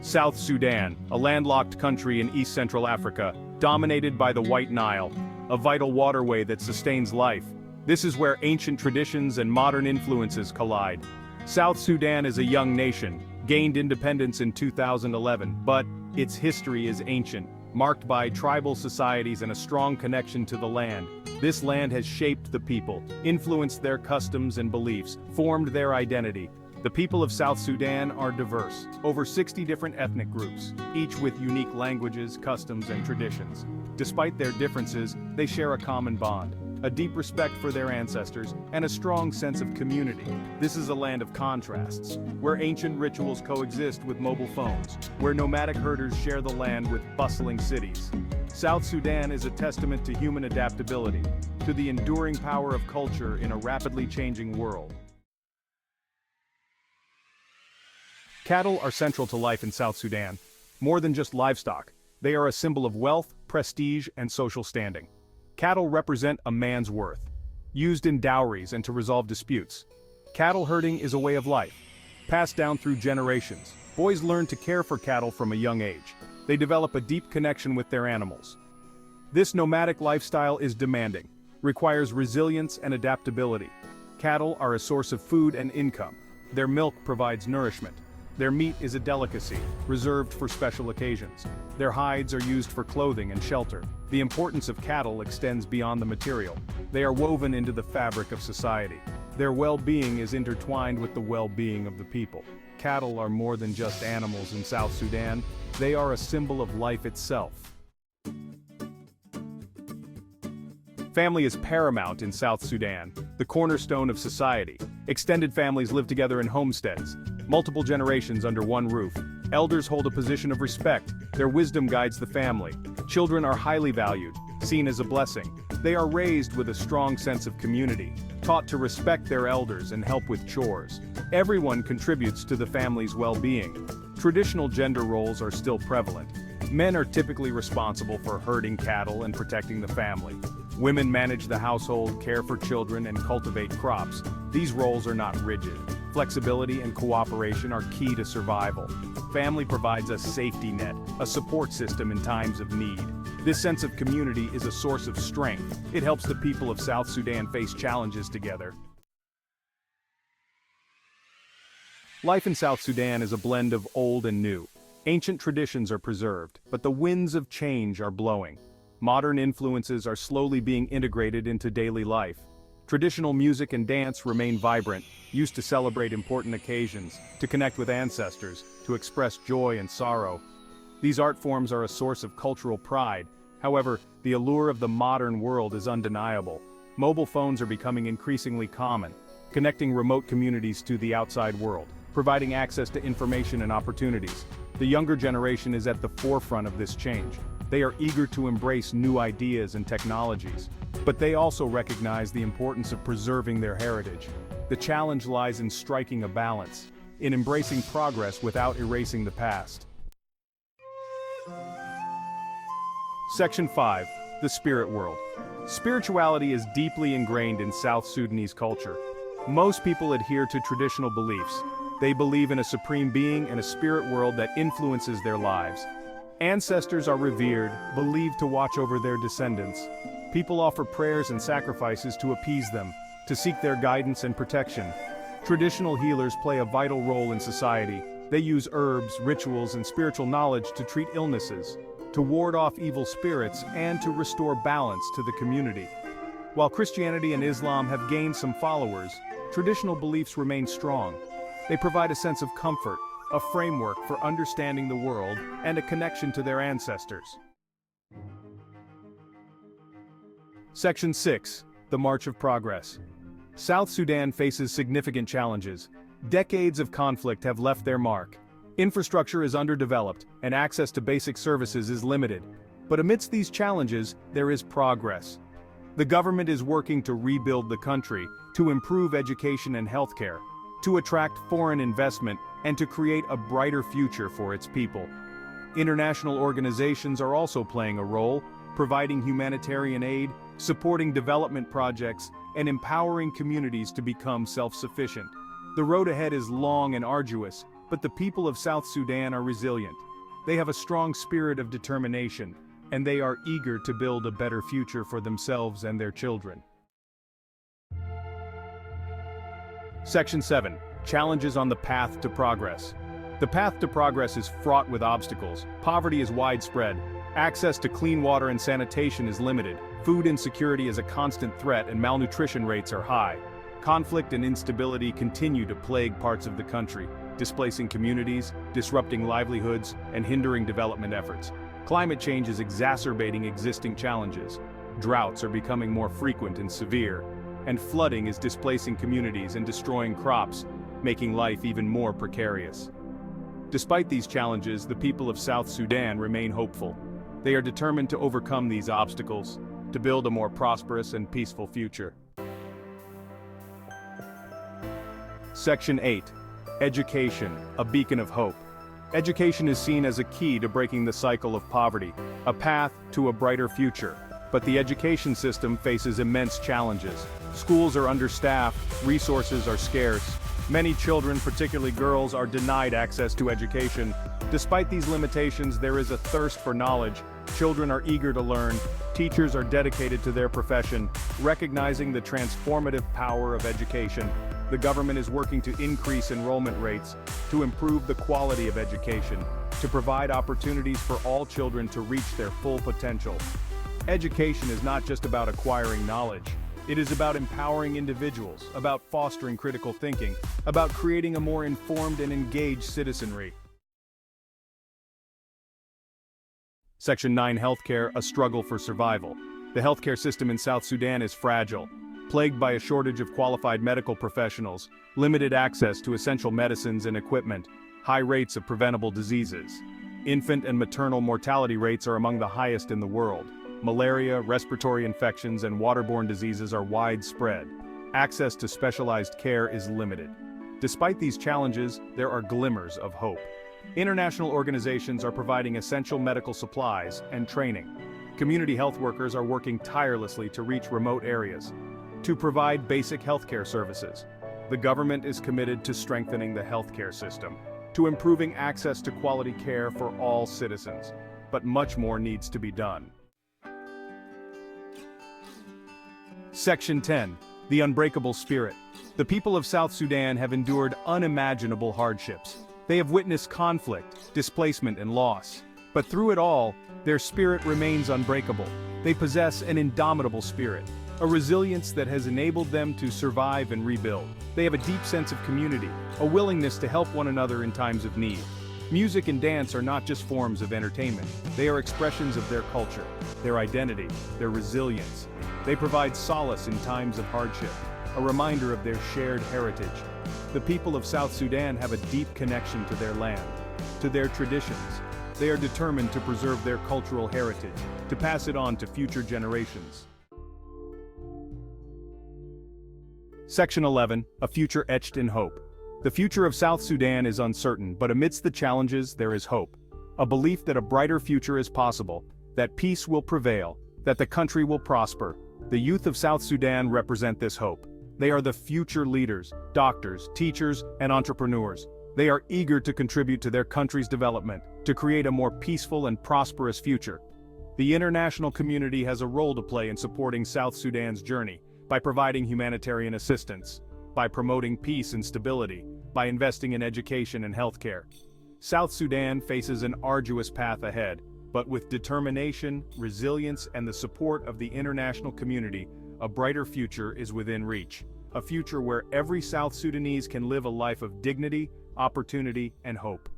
South Sudan, a landlocked country in East Central Africa, dominated by the White Nile, a vital waterway that sustains life. This is where ancient traditions and modern influences collide. South Sudan is a young nation, gained independence in 2011, but its history is ancient, marked by tribal societies and a strong connection to the land. This land has shaped the people, influenced their customs and beliefs, formed their identity. The people of South Sudan are diverse, over 60 different ethnic groups, each with unique languages, customs, and traditions. Despite their differences, they share a common bond, a deep respect for their ancestors, and a strong sense of community. This is a land of contrasts, where ancient rituals coexist with mobile phones, where nomadic herders share the land with bustling cities. South Sudan is a testament to human adaptability, to the enduring power of culture in a rapidly changing world. Cattle are central to life in South Sudan. More than just livestock, they are a symbol of wealth, prestige, and social standing. Cattle represent a man's worth, used in dowries and to resolve disputes. Cattle herding is a way of life, passed down through generations. Boys learn to care for cattle from a young age. They develop a deep connection with their animals. This nomadic lifestyle is demanding, requires resilience and adaptability. Cattle are a source of food and income. Their milk provides nourishment. Their meat is a delicacy, reserved for special occasions. Their hides are used for clothing and shelter. The importance of cattle extends beyond the material. They are woven into the fabric of society. Their well-being is intertwined with the well-being of the people. Cattle are more than just animals in South Sudan. They are a symbol of life itself. Family is paramount in South Sudan, the cornerstone of society. Extended families live together in homesteads, multiple generations under one roof. Elders hold a position of respect. Their wisdom guides the family. Children are highly valued, seen as a blessing. They are raised with a strong sense of community, taught to respect their elders and help with chores. Everyone contributes to the family's well-being. Traditional gender roles are still prevalent. Men are typically responsible for herding cattle and protecting the family. Women manage the household, care for children, and cultivate crops. These roles are not rigid. Flexibility and cooperation are key to survival. Family provides a safety net, a support system in times of need. This sense of community is a source of strength. It helps the people of South Sudan face challenges together. Life in South Sudan is a blend of old and new. Ancient traditions are preserved, but the winds of change are blowing. Modern influences are slowly being integrated into daily life. Traditional music and dance remain vibrant, used to celebrate important occasions, to connect with ancestors, to express joy and sorrow. These art forms are a source of cultural pride. However, the allure of the modern world is undeniable. Mobile phones are becoming increasingly common, connecting remote communities to the outside world, providing access to information and opportunities. The younger generation is at the forefront of this change. They are eager to embrace new ideas and technologies, but they also recognize the importance of preserving their heritage. The challenge lies in striking a balance, in embracing progress without erasing the past. Section 5. The Spirit World. Spirituality is deeply ingrained in South Sudanese culture. Most people adhere to traditional beliefs. They believe in a supreme being and a spirit world that influences their lives. Ancestors are revered, believed to watch over their descendants. People offer prayers and sacrifices to appease them, to seek their guidance and protection. Traditional healers play a vital role in society. They use herbs, rituals, and spiritual knowledge to treat illnesses, to ward off evil spirits, and to restore balance to the community. While Christianity and Islam have gained some followers, traditional beliefs remain strong. They provide a sense of comfort, a framework for understanding the world, and a connection to their ancestors. Section 6. The March of Progress. South Sudan faces significant challenges. Decades of conflict have left their mark. Infrastructure is underdeveloped, and access to basic services is limited. But amidst these challenges, there is progress. The government is working to rebuild the country, to improve education and healthcare, to attract foreign investment, and to create a brighter future for its people. International organizations are also playing a role, providing humanitarian aid, supporting development projects, and empowering communities to become self-sufficient. The road ahead is long and arduous, But the people of South Sudan are resilient. They have a strong spirit of determination, and they are eager to build a better future for themselves and their children. Section 7. Challenges on the path to progress. The path to progress is fraught with obstacles. Poverty is widespread. Access to clean water and sanitation is limited. Food insecurity is a constant threat, and malnutrition rates are high. Conflict and instability continue to plague parts of the country, displacing communities, disrupting livelihoods, and hindering development efforts. Climate change is exacerbating existing challenges. Droughts are becoming more frequent and severe, and flooding is displacing communities and destroying crops, making life even more precarious. Despite these challenges, the people of South Sudan remain hopeful. They are determined to overcome these obstacles, to build a more prosperous and peaceful future. Section 8. Education, a beacon of hope. Education is seen as a key to breaking the cycle of poverty, a path to a brighter future. But the education system faces immense challenges. Schools are understaffed, resources are scarce. Many children, particularly girls, are denied access to education. Despite these limitations, there is a thirst for knowledge. Children are eager to learn. Teachers are dedicated to their profession, recognizing the transformative power of education. The government is working to increase enrollment rates, to improve the quality of education, to provide opportunities for all children to reach their full potential. Education is not just about acquiring knowledge. It is about empowering individuals, about fostering critical thinking, about creating a more informed and engaged citizenry. Section 9. Healthcare, a struggle for survival. The healthcare system in South Sudan is fragile, plagued by a shortage of qualified medical professionals, limited access to essential medicines and equipment, high rates of preventable diseases. Infant and maternal mortality rates are among the highest in the world. Malaria, respiratory infections, and waterborne diseases are widespread. Access to specialized care is limited. Despite these challenges, there are glimmers of hope. International organizations are providing essential medical supplies and training. Community health workers are working tirelessly to reach remote areas, to provide basic healthcare services. The government is committed to strengthening the healthcare system, to improving access to quality care for all citizens. But much more needs to be done. Section 10. The Unbreakable Spirit. The people of South Sudan have endured unimaginable hardships. They have witnessed conflict, displacement, and loss. But through it all, their spirit remains unbreakable. They possess an indomitable spirit, a resilience that has enabled them to survive and rebuild. They have a deep sense of community, a willingness to help one another in times of need. Music and dance are not just forms of entertainment. They are expressions of their culture, their identity, their resilience. They provide solace in times of hardship, a reminder of their shared heritage. The people of South Sudan have a deep connection to their land, to their traditions. They are determined to preserve their cultural heritage, to pass it on to future generations. Section 11. A future etched in hope. The future of South Sudan is uncertain, but amidst the challenges there is hope. A belief that a brighter future is possible, that peace will prevail, that the country will prosper. The youth of South Sudan represent this hope. They are the future leaders, doctors, teachers, and entrepreneurs. They are eager to contribute to their country's development, to create a more peaceful and prosperous future. The international community has a role to play in supporting South Sudan's journey, by providing humanitarian assistance, by promoting peace and stability, by investing in education and healthcare. South Sudan faces an arduous path ahead, but with determination, resilience, and the support of the international community, a brighter future is within reach. A future where every South Sudanese can live a life of dignity, opportunity, and hope.